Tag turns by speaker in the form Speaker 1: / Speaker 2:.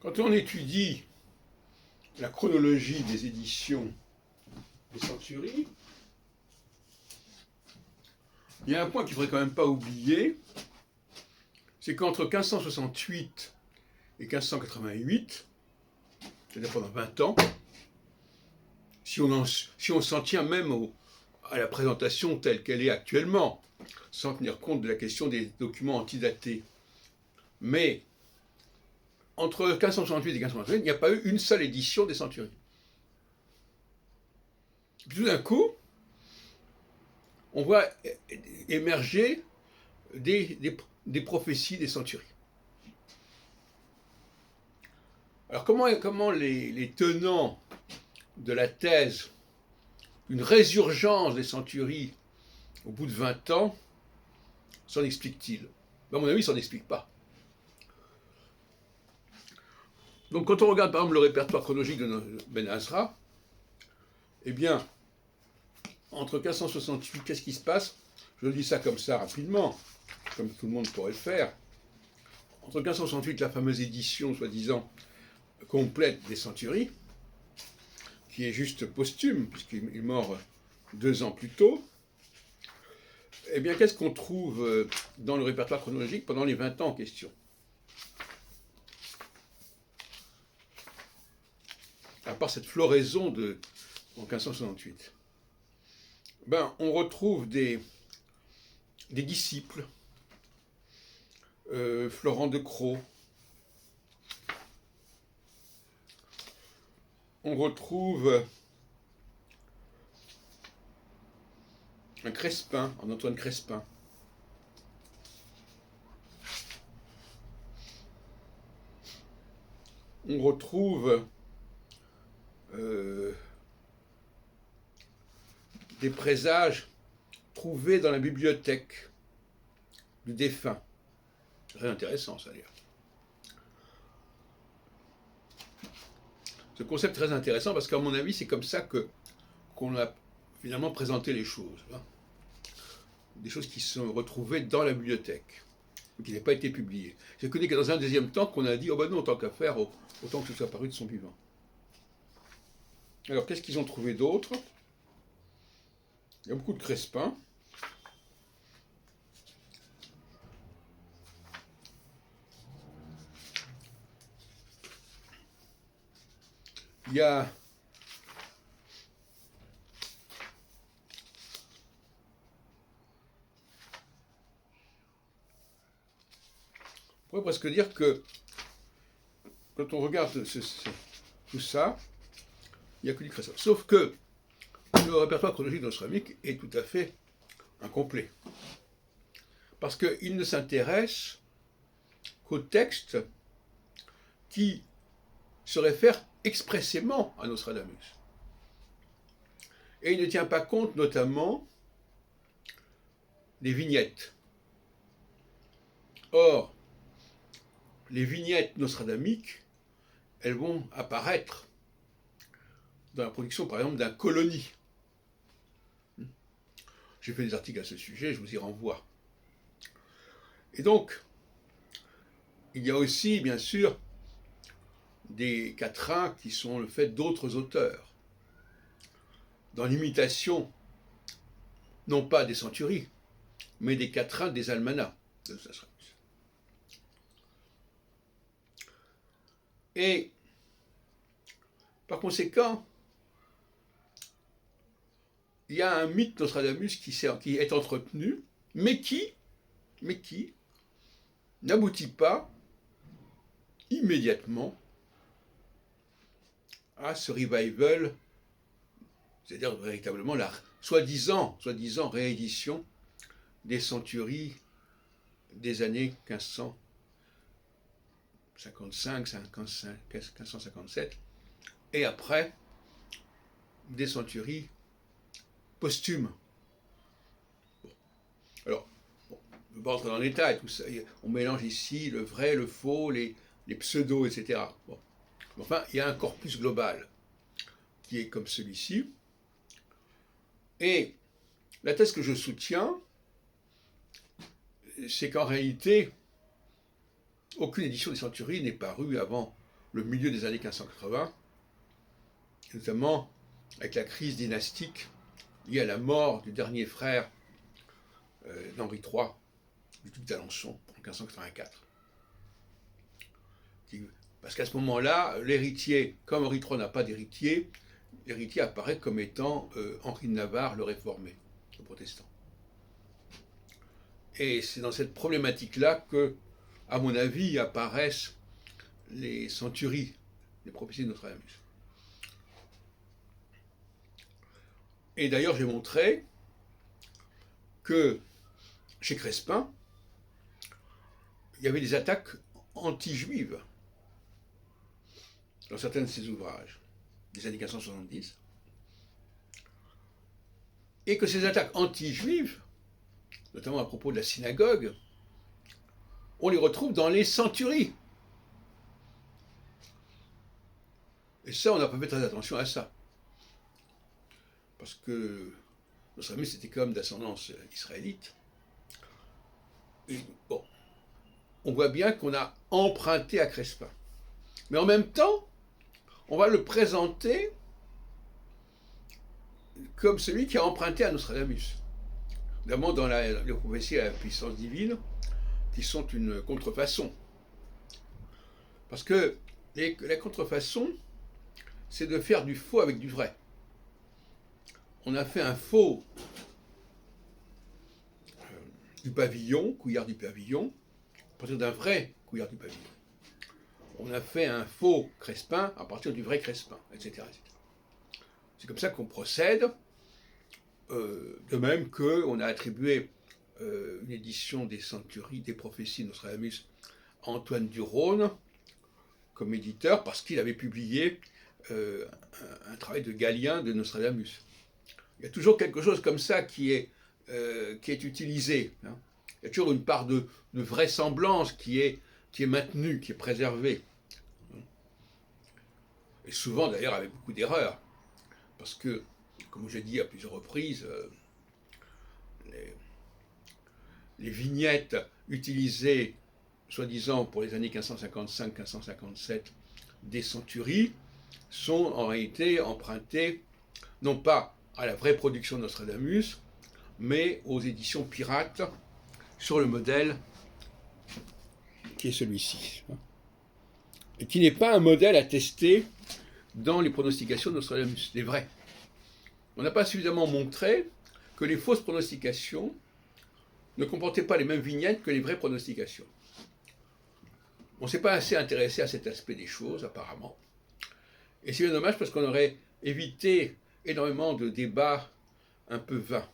Speaker 1: Quand on étudie la chronologie des éditions des Centuries, il y a un point qu'il ne faudrait quand même pas oublier, c'est qu'entre 1568 et 1588, c'est-à-dire pendant 20 ans, si on s'en tient même à la présentation telle qu'elle est actuellement, sans tenir compte de la question des documents antidatés, mais entre 1568 et 1568, il n'y a pas eu une seule édition des Centuries. Puis tout d'un coup, on voit émerger des prophéties des Centuries. Alors comment les tenants de la thèse d'une résurgence des Centuries au bout de 20 ans s'en expliquent-ils? À mon avis, ils ne s'en expliquent pas. Donc quand on regarde par exemple le répertoire chronologique de Ben Azra, eh bien, entre 1568, qu'est-ce qui se passe? Je dis ça comme ça rapidement, comme tout le monde pourrait le faire. Entre 1568, la fameuse édition, soi-disant, complète des Centuries, qui est juste posthume, puisqu'il est mort 2 ans plus tôt, eh bien, qu'est-ce qu'on trouve dans le répertoire chronologique pendant les 20 ans en question? À part cette floraison en 1568. On retrouve des disciples, Florent de Craux, on retrouve un Crespin, un Antoine Crespin. On retrouve des présages trouvés dans la bibliothèque du défunt. Très intéressant, ça, d'ailleurs. Ce concept très intéressant parce qu'à mon avis, c'est comme ça qu'on a finalement présenté les choses. Des choses qui sont retrouvées dans la bibliothèque, qui n'avaient pas été publiées. Je connais que dans un deuxième temps qu'on a dit, oh ben non, tant qu'à faire, autant que ce soit paru de son vivant. Alors, qu'est-ce qu'ils ont trouvé d'autre? Il y a beaucoup de Crespin. Il y a on pourrait presque dire que quand on regarde tout ça, il n'y a que du Crespin. Sauf que le répertoire chronologique nostramique est tout à fait incomplet. Parce qu'il ne s'intéresse qu'aux textes qui se réfèrent expressément à Nostradamus. Et il ne tient pas compte notamment des vignettes. Or, les vignettes nostradamiques, elles vont apparaître dans la production, par exemple, d'un Colonie. J'ai fait des articles à ce sujet, je vous y renvoie. Et donc, il y a aussi, bien sûr, des quatrains qui sont le fait d'autres auteurs, dans l'imitation, non pas des Centuries, mais des quatrains des almanachs de Nostradamus. Et, par conséquent, il y a un mythe Nostradamus qui est entretenu, mais qui n'aboutit pas immédiatement à ce revival, c'est-à-dire véritablement la soi-disant réédition des Centuries des années 1557, et après des Centuries posthumes. Alors, je ne vais pas rentrer dans les détails, tout ça. On mélange ici le vrai, le faux, les pseudos, etc. Bon. Enfin, il y a un corpus global qui est comme celui-ci. Et la thèse que je soutiens, c'est qu'en réalité, aucune édition des Centuries n'est parue avant le milieu des années 1580, notamment avec la crise dynastique liée à la mort du dernier frère d'Henri III, du duc d'Alençon, en 1584. Parce qu'à ce moment-là, l'héritier, comme Henri III n'a pas d'héritier, l'héritier apparaît comme étant Henri de Navarre, le réformé, le protestant. Et c'est dans cette problématique-là que, à mon avis, apparaissent les centuries, les prophéties de Nostradamus. Et d'ailleurs, j'ai montré que chez Crespin, il y avait des attaques anti-juives dans certains de ses ouvrages des années 1570, et que ces attaques anti-juives, notamment à propos de la synagogue, on les retrouve dans les centuries. Et ça, on n'a pas fait très attention à ça. Parce que Nostradamus était comme d'ascendance israélite. Et bon, on voit bien qu'on a emprunté à Crespin. Mais en même temps, on va le présenter comme celui qui a emprunté à Nostradamus. Notamment dans les prophéties à la puissance divine, qui sont une contrefaçon. Parce que la contrefaçon, c'est de faire du faux avec du vrai. On a fait un faux du pavillon, Couillard du pavillon, à partir d'un vrai Couillard du pavillon. On a fait un faux Crespin à partir du vrai Crespin, etc. etc. C'est comme ça qu'on procède, de même qu'on a attribué une édition des centuries, des prophéties de Nostradamus à Antoine Duronne comme éditeur, parce qu'il avait publié un travail de Galien de Nostradamus. Il y a toujours quelque chose comme ça qui est utilisé. Hein. Il y a toujours une part de vraisemblance qui est maintenue, qui est préservée. Et souvent d'ailleurs avec beaucoup d'erreurs. Parce que, comme j'ai dit à plusieurs reprises, les vignettes utilisées, soi-disant pour les années 1555-1557, des centuries, sont en réalité empruntées, non pas à la vraie production de Nostradamus, mais aux éditions pirates, sur le modèle qui est celui-ci. Et qui n'est pas un modèle attesté dans les pronostications de Nostradamus, les vrais. On n'a pas suffisamment montré que les fausses pronostications ne comportaient pas les mêmes vignettes que les vraies pronostications. On ne s'est pas assez intéressé à cet aspect des choses, apparemment. Et c'est bien dommage parce qu'on aurait évité énormément de débats un peu vains.